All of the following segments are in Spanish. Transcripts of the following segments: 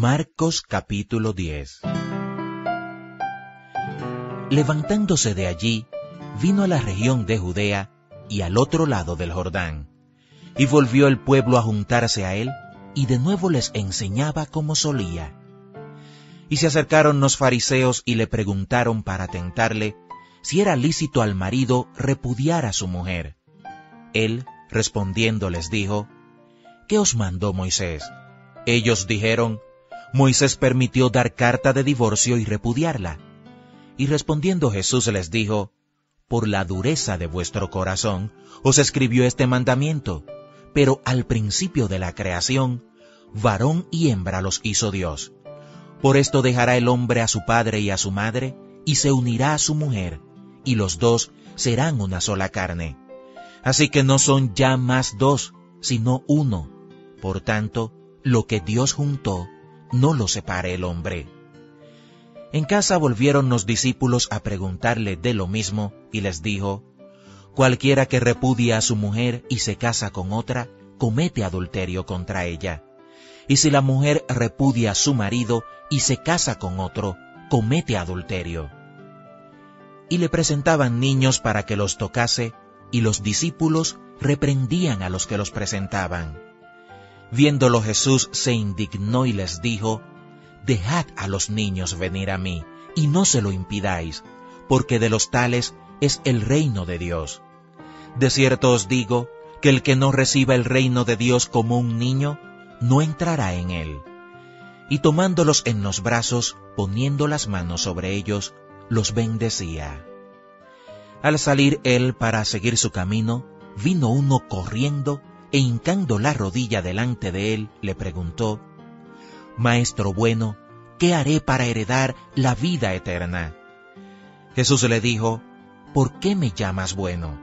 Marcos capítulo 10. Levantándose de allí, vino a la región de Judea y al otro lado del Jordán, y volvió el pueblo a juntarse a él, y de nuevo les enseñaba como solía. Y se acercaron los fariseos y le preguntaron para tentarle si era lícito al marido repudiar a su mujer. Él, respondiendo, les dijo: ¿Qué os mandó Moisés? Ellos dijeron: Moisés permitió dar carta de divorcio y repudiarla. Y respondiendo Jesús les dijo: Por la dureza de vuestro corazón os escribió este mandamiento, pero al principio de la creación, varón y hembra los hizo Dios. Por esto dejará el hombre a su padre y a su madre, y se unirá a su mujer, y los dos serán una sola carne. Así que no son ya más dos, sino uno. Por tanto, lo que Dios juntó, no lo separe el hombre. En casa volvieron los discípulos a preguntarle de lo mismo, y les dijo: Cualquiera que repudia a su mujer y se casa con otra, comete adulterio contra ella. Y si la mujer repudia a su marido y se casa con otro, comete adulterio. Y le presentaban niños para que los tocase, y los discípulos reprendían a los que los presentaban. Viéndolo Jesús se indignó y les dijo: Dejad a los niños venir a mí, y no se lo impidáis, porque de los tales es el reino de Dios. De cierto os digo, que el que no reciba el reino de Dios como un niño, no entrará en él. Y tomándolos en los brazos, poniendo las manos sobre ellos, los bendecía. Al salir él para seguir su camino, vino uno corriendo, e hincando la rodilla delante de él, le preguntó: Maestro bueno, ¿qué haré para heredar la vida eterna? Jesús le dijo: ¿Por qué me llamas bueno?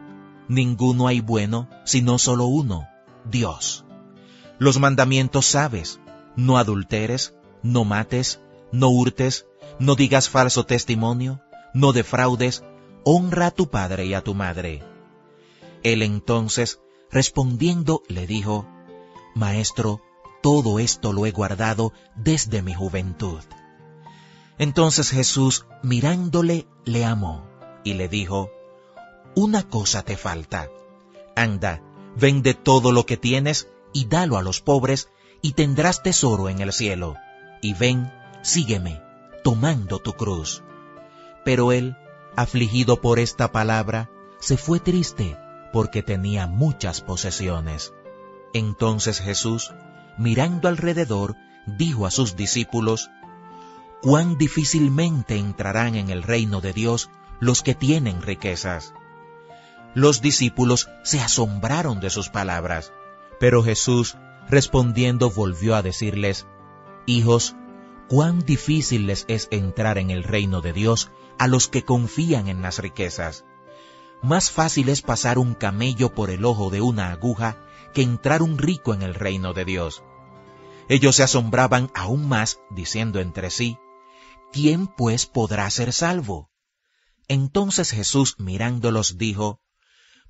Ninguno hay bueno, sino solo uno, Dios. Los mandamientos sabes: no adulteres, no mates, no hurtes, no digas falso testimonio, no defraudes, honra a tu padre y a tu madre. Él entonces, respondiendo, le dijo: Maestro, todo esto lo he guardado desde mi juventud. Entonces Jesús, mirándole, le amó, y le dijo: Una cosa te falta. Anda, vende todo lo que tienes, y dalo a los pobres, y tendrás tesoro en el cielo. Y ven, sígueme, tomando tu cruz. Pero él, afligido por esta palabra, se fue triste, porque tenía muchas posesiones. Entonces Jesús, mirando alrededor, dijo a sus discípulos: Cuán difícilmente entrarán en el reino de Dios los que tienen riquezas. Los discípulos se asombraron de sus palabras, pero Jesús, respondiendo, volvió a decirles: Hijos, cuán difícil les es entrar en el reino de Dios a los que confían en las riquezas. Más fácil es pasar un camello por el ojo de una aguja que entrar un rico en el reino de Dios. Ellos se asombraban aún más, diciendo entre sí: ¿Quién pues podrá ser salvo? Entonces Jesús, mirándolos, dijo: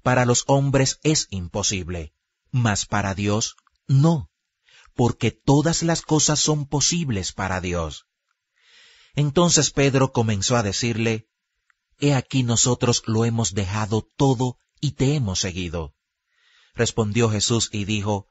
Para los hombres es imposible, mas para Dios no, porque todas las cosas son posibles para Dios. Entonces Pedro comenzó a decirle: He aquí nosotros lo hemos dejado todo y te hemos seguido. Respondió Jesús y dijo: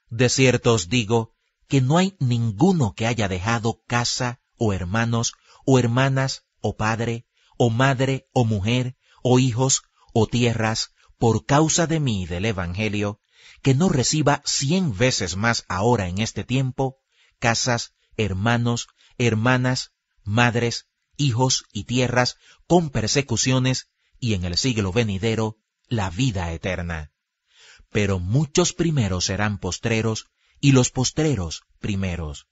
De cierto os digo que no hay ninguno que haya dejado casa, o hermanos, o hermanas, o padre, o madre, o mujer, o hijos, o tierras, por causa de mí y del Evangelio, que no reciba 100 veces más ahora en este tiempo, casas, hermanos, hermanas, madres, hijos y tierras, con persecuciones, y en el siglo venidero, la vida eterna. Pero muchos primeros serán postreros, y los postreros primeros.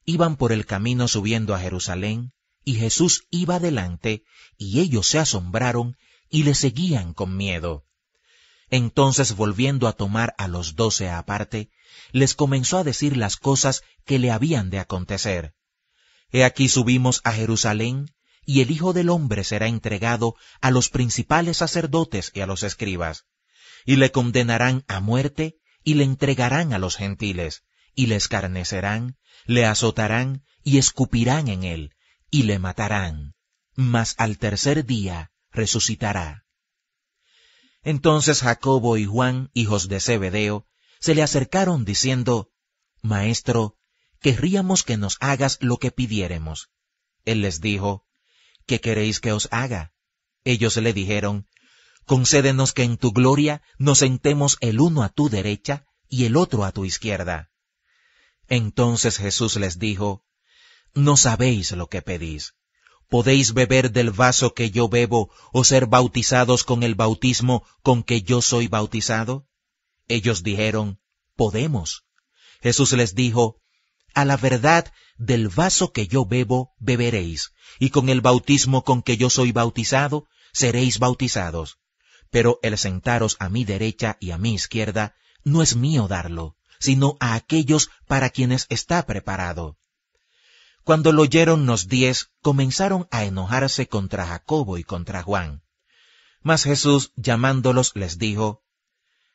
Iban por el camino subiendo a Jerusalén, y Jesús iba delante, y ellos se asombraron, y le seguían con miedo. Entonces, volviendo a tomar a los 12 aparte, les comenzó a decir las cosas que le habían de acontecer. He aquí subimos a Jerusalén, y el Hijo del Hombre será entregado a los principales sacerdotes y a los escribas, y le condenarán a muerte, y le entregarán a los gentiles, y le escarnecerán, le azotarán y escupirán en él, y le matarán, mas al tercer día resucitará. Entonces Jacobo y Juan, hijos de Zebedeo, se le acercaron diciendo, Maestro, querríamos que nos hagas lo que pidiéremos. Él les dijo, ¿qué queréis que os haga? Ellos le dijeron, concédenos que en tu gloria nos sentemos el uno a tu derecha y el otro a tu izquierda. Entonces Jesús les dijo, no sabéis lo que pedís. ¿Podéis beber del vaso que yo bebo o ser bautizados con el bautismo con que yo soy bautizado? Ellos dijeron, podemos. Jesús les dijo, a la verdad, del vaso que yo bebo, beberéis, y con el bautismo con que yo soy bautizado, seréis bautizados. Pero el sentaros a mi derecha y a mi izquierda, no es mío darlo, sino a aquellos para quienes está preparado. Cuando lo oyeron los 10, comenzaron a enojarse contra Jacobo y contra Juan. Mas Jesús, llamándolos, les dijo,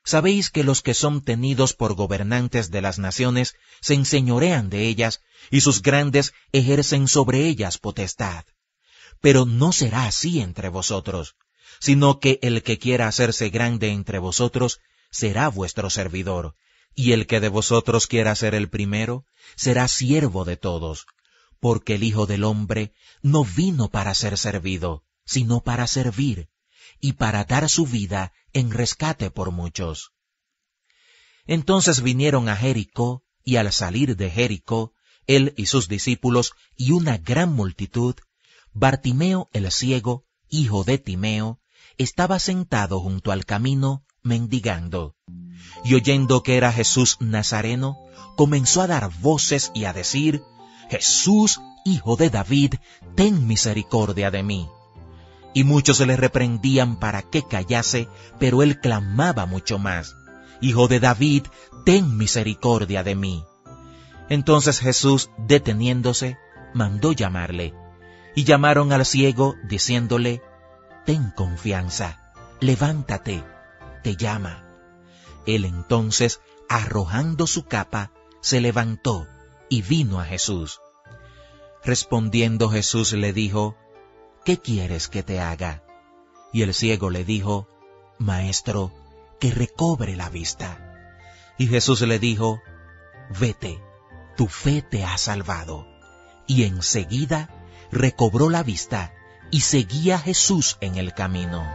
¿sabéis que los que son tenidos por gobernantes de las naciones se enseñorean de ellas, y sus grandes ejercen sobre ellas potestad? Pero no será así entre vosotros, sino que el que quiera hacerse grande entre vosotros será vuestro servidor, y el que de vosotros quiera ser el primero será siervo de todos, porque el Hijo del Hombre no vino para ser servido, sino para servir, y para dar su vida en rescate por muchos. Entonces vinieron a Jericó, y al salir de Jericó, él y sus discípulos y una gran multitud, Bartimeo el ciego, hijo de Timeo, estaba sentado junto al camino, mendigando. Y oyendo que era Jesús Nazareno, comenzó a dar voces y a decir, Jesús, hijo de David, ten misericordia de mí. Y muchos le reprendían para que callase, pero él clamaba mucho más, Hijo de David, ten misericordia de mí. Entonces Jesús, deteniéndose, mandó llamarle, y llamaron al ciego, diciéndole, ten confianza, levántate, te llama. Él entonces, arrojando su capa, se levantó y vino a Jesús. Respondiendo Jesús le dijo, ¿qué quieres que te haga? Y el ciego le dijo, Maestro, que recobre la vista. Y Jesús le dijo, vete, tu fe te ha salvado. Y enseguida recobró la vista y seguía a Jesús en el camino.